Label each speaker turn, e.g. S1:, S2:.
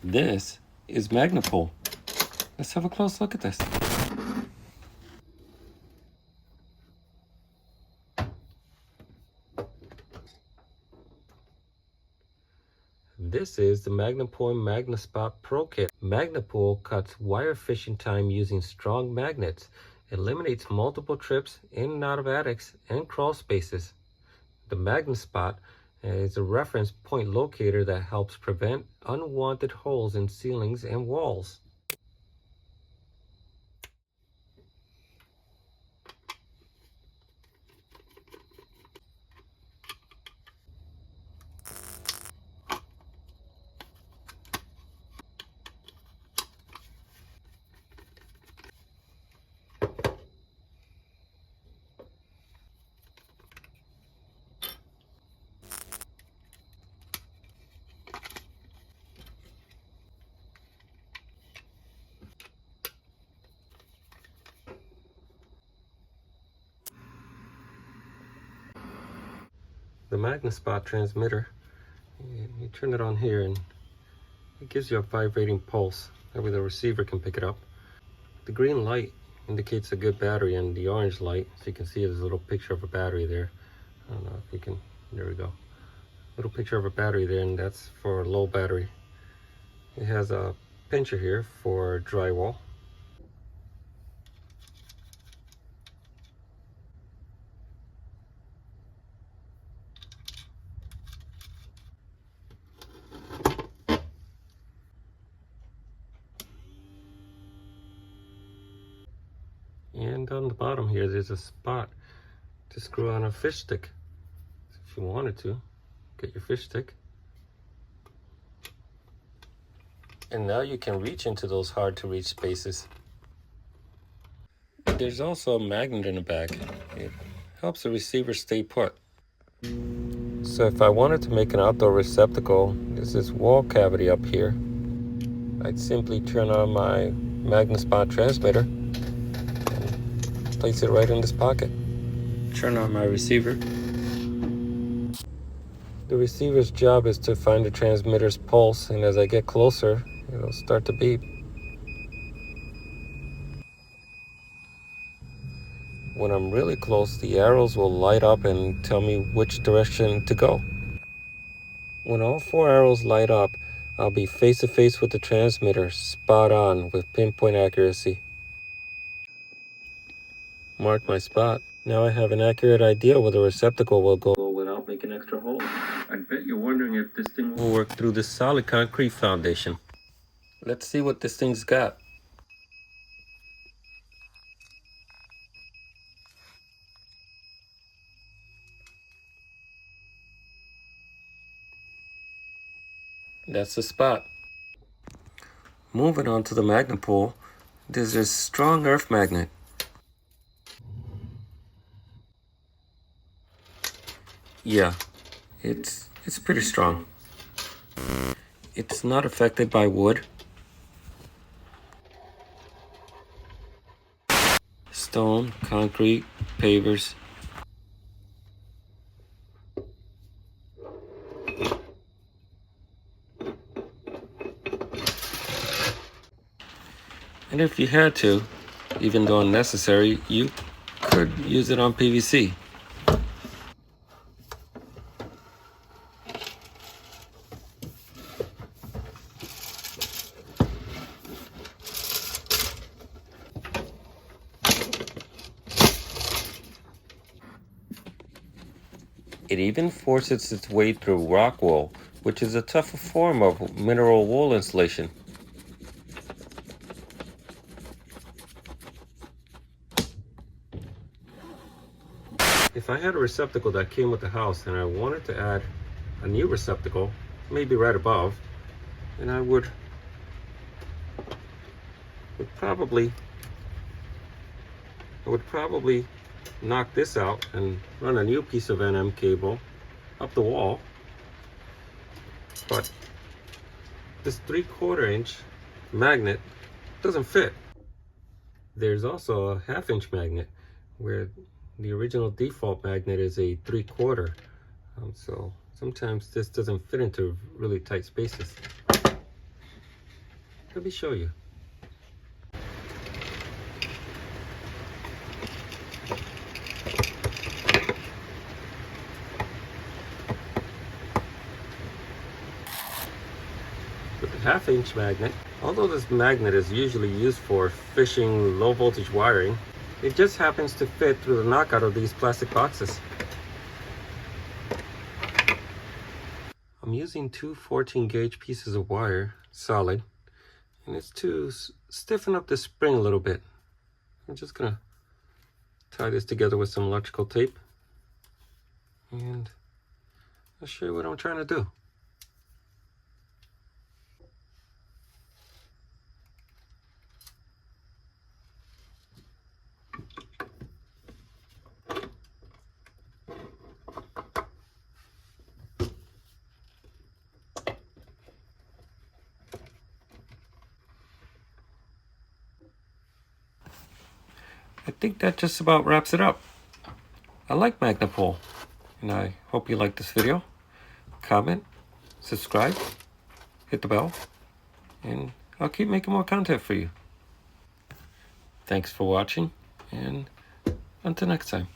S1: This is Magnapole. Let's have a close look at this. This is the Magnepull Magnespot Pro Kit. Magnepull cuts wire fishing time using strong magnets. Eliminates multiple trips in and out of attics and crawl spaces. The Magnespot is a reference point locator that helps prevent unwanted holes in ceilings and walls. The Magnespot transmitter, you turn it on here and it gives you a vibrating pulse. That way the receiver can pick it up. The green light indicates a good battery, and the orange light, so you can see there's a little picture of a battery there. I don't know if you can, there we go. Little picture of a battery there, and that's for low battery. It has a pincher here for drywall. And on the bottom here, there's a spot to screw on a fish stick. So if you wanted to, get your fish stick. And now you can reach into those hard to reach spaces. There's also a magnet in the back. It helps the receiver stay put. So if I wanted to make an outdoor receptacle, there's this wall cavity up here. I'd simply turn on my Magnespot transmitter and place it right in this pocket. Turn on my receiver. The receiver's job is to find the transmitter's pulse, and as I get closer, it'll start to beep. When I'm really close, the arrows will light up and tell me which direction to go. When all 4 arrows light up, I'll be face to face with the transmitter, spot on with pinpoint accuracy. Mark my spot. Now I have an accurate idea where the receptacle will go without making extra holes. I bet you're wondering if this thing will work through this solid concrete foundation. Let's see what this thing's got. That's the spot. Moving on to the Magnepull, there's this strong earth magnet. Yeah, it's pretty strong. It's not affected by wood, stone, concrete, pavers. And if you had to, even though unnecessary, you could use it on PVC. It even forces its way through rock wool, which is a tougher form of mineral wool insulation. If I had a receptacle that came with the house and I wanted to add a new receptacle, maybe right above, then I would probably knock this out and run a new piece of NM cable up the wall. But this 3/4 inch magnet doesn't fit. There's also a 1/2 inch magnet where the original default magnet is a 3/4. So sometimes this doesn't fit into really tight spaces. Let me show you. With the 1/2-inch magnet, although this magnet is usually used for fishing low voltage wiring, it just happens to fit through the knockout of these plastic boxes. I'm using two 14-gauge pieces of wire, solid, and it's to stiffen up the spring a little bit. I'm just gonna tie this together with some electrical tape, and I'll show you what I'm trying to do. I think that just about wraps it up. I like Magnapole, and I hope you like this video. Comment, subscribe, hit the bell, and I'll keep making more content for you. Thanks for watching, and until next time.